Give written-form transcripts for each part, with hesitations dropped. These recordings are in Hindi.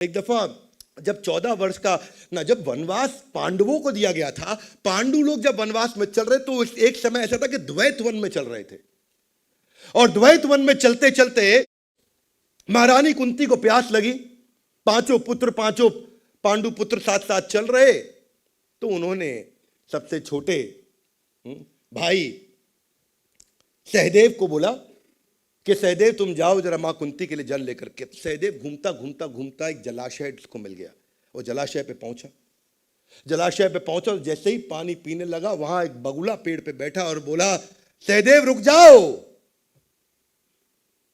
एक दफा जब 14 वर्ष का ना जब वनवास पांडवों को दिया गया था, पांडु लोग जब वनवास में चल रहे तो एक समय ऐसा था कि द्वैत वन में चल रहे थे। और द्वैत वन में चलते चलते महारानी कुंती को प्यास लगी। पांचों पांडु पुत्र साथ साथ चल रहे, तो उन्होंने सबसे छोटे भाई सहदेव को बोला कि सहदेव तुम जाओ जरा मां कुंती के लिए जल लेकर के। सहदेव घूमता घूमता घूमता एक जलाशय को मिल गया। वो जलाशय पे पहुंचा। और जैसे ही पानी पीने लगा, वहां एक बगुला पेड़ पे बैठा और बोला, सहदेव रुक जाओ।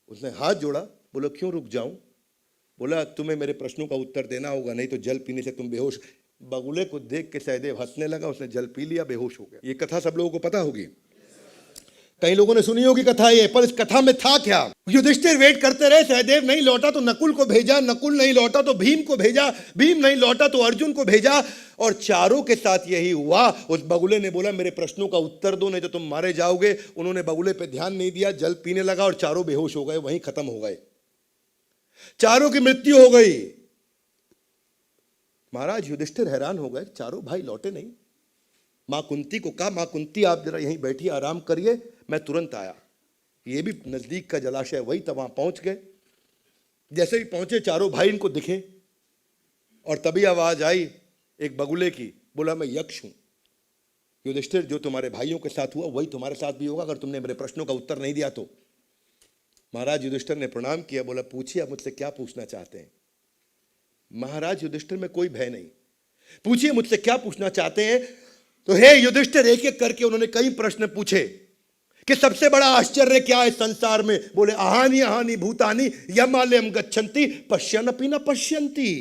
उसने हाथ जोड़ा, बोला क्यों रुक जाऊं? बोला तुम्हें मेरे प्रश्नों का उत्तर देना होगा, नहीं तो जल पीने से तुम बेहोश। बगुले को देख के सहदेव हंसने लगा। उसने जल पी लिया, बेहोश हो गया। ये कथा सब लोगों को पता होगी, कई लोगों ने सुनी होगी कथा ये। पर इस कथा में था क्या? युधिष्ठिर वेट करते रहे, सहदेव नहीं लौटा तो नकुल को भेजा, नकुल नहीं लौटा तो भीम को भेजा, भीम नहीं लौटा तो अर्जुन को भेजा, और चारों के साथ यही हुआ। उस बगुले ने बोला मेरे प्रश्नों का उत्तर दो, नहीं तो तुम मारे जाओगे। उन्होंने बगुले पे ध्यान नहीं दिया, जल पीने लगा और चारों बेहोश हो गए, वहीं खत्म हो गए। चारों की मृत्यु हो गई। महाराज युधिष्ठिर हैरान हो गए, चारों भाई लौटे नहीं। मां कुंती को कहा, मां कुंती आप जरा यहीं बैठिए, आराम करिए, मैं तुरंत आया। ये भी नजदीक का जलाशय वही था, वहां पहुंच गए। जैसे ही पहुंचे चारों भाई इनको दिखे, और तभी आवाज आई एक बगुले की, बोला मैं यक्ष हूं। युधिष्ठिर जो तुम्हारे भाइयों के साथ हुआ वही तुम्हारे साथ भी होगा अगर तुमने मेरे प्रश्नों का उत्तर नहीं दिया तो। महाराज युधिष्ठिर ने प्रणाम किया, बोला पूछिए आप मुझसे क्या पूछना चाहते हैं। महाराज युधिष्ठिर में कोई भय नहीं, पूछिए मुझसे क्या पूछना चाहते हैं। तो हे युधिष्ठिर, एक एक करके उन्होंने कई प्रश्न पूछे कि सबसे बड़ा आश्चर्य क्या है संसार में। बोले अहानि अहानि भूतानि यमालयम गच्छन्ति पश्यन्नपि न पश्यन्ति।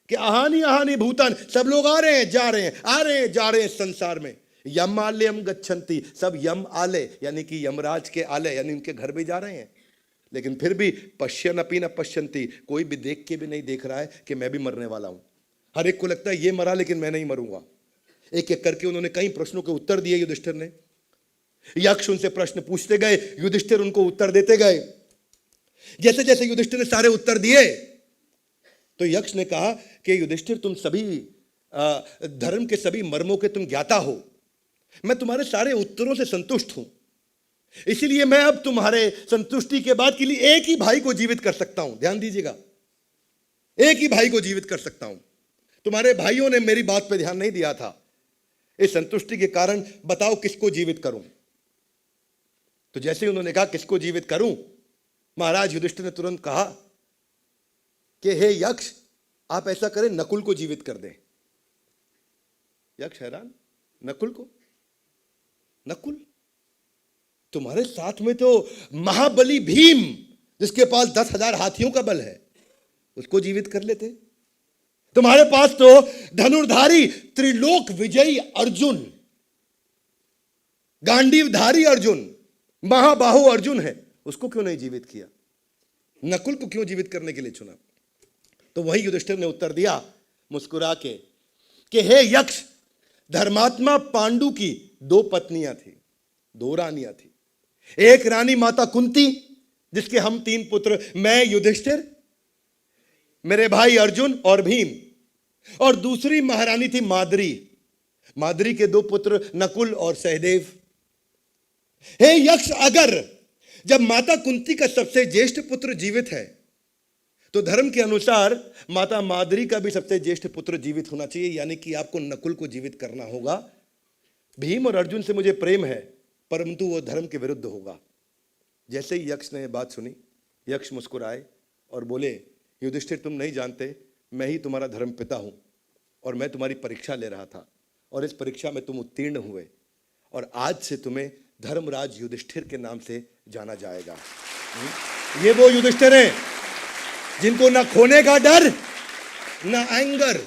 कि अहानि अहानि भूतानि, सब लोग आ रहे हैं जा रहे हैं, आ रहे हैं जा रहे हैं संसार में। यमालयम गच्छन्ति, सब यम आलय यानी कि यमराज के आलय यानी उनके घर भी जा रहे हैं। लेकिन फिर भी पश्यन्नपि न पश्यन्ति, कोई भी देख के भी नहीं देख रहा है कि मैं भी मरने वाला हूं। हर एक को लगता है ये मरा लेकिन मैं नहीं मरूंगा। एक एक करके उन्होंने कई प्रश्नों के उत्तर दिए युधिष्ठिर ने। यक्ष उनसे प्रश्न पूछते गए, युधिष्ठिर उनको उत्तर देते गए। जैसे जैसे युधिष्ठिर ने सारे उत्तर दिए तो यक्ष ने कहा कि युधिष्ठिर तुम सभी धर्म के सभी मर्मों के तुम ज्ञाता हो, मैं तुम्हारे सारे उत्तरों से संतुष्ट हूं, इसीलिए मैं अब तुम्हारे संतुष्टि के बाद के लिए एक ही भाई को जीवित कर सकता हूं। ध्यान दीजिएगा, एक ही भाई को जीवित कर सकता हूं। तुम्हारे भाइयों ने मेरी बात पे ध्यान नहीं दिया था। इस संतुष्टि के कारण बताओ किसको जीवित करूं। तो जैसे ही उन्होंने कहा किसको जीवित करूं, महाराज युधिष्ठिर ने तुरंत कहा कि हे यक्ष, आप ऐसा करें नकुल को जीवित कर दें। यक्ष हैरान, नकुल को? नकुल? तुम्हारे साथ में तो महाबली भीम जिसके पास 10,000 हाथियों का बल है, उसको जीवित कर लेते। तुम्हारे पास तो धनुर्धारी त्रिलोक विजयी अर्जुन, गांडीवधारी अर्जुन, महाबाहु अर्जुन है, उसको क्यों नहीं जीवित किया? नकुल को क्यों जीवित करने के लिए चुना? तो वही युधिष्ठिर ने उत्तर दिया मुस्कुरा के कि हे यक्ष, धर्मात्मा पांडु की 2 पत्नियां थी, 2 रानियां थी। एक रानी माता कुंती जिसके हम 3 पुत्र, मैं युधिष्ठिर, मेरे भाई अर्जुन और भीम, और दूसरी महारानी थी माद्री। माद्री के 2 पुत्र नकुल और सहदेव। हे यक्ष, अगर जब माता कुंती का सबसे ज्येष्ठ पुत्र जीवित है तो धर्म के अनुसार माता माद्री का भी सबसे ज्येष्ठ पुत्र जीवित होना चाहिए, यानी कि आपको नकुल को जीवित करना होगा। भीम और अर्जुन से मुझे प्रेम है परंतु वो धर्म के विरुद्ध होगा। जैसे ही यक्ष ने बात सुनी, यक्ष मुस्कुराए और बोले युधिष्ठिर, तुम नहीं जानते मैं ही तुम्हारा धर्म पिता हूं, और मैं तुम्हारी परीक्षा ले रहा था, और इस परीक्षा में तुम उत्तीर्ण हुए, और आज से तुम्हें धर्मराज युधिष्ठिर के नाम से जाना जाएगा। ये वो युधिष्ठिर हैं जिनको ना खोने का डर, ना एंगर,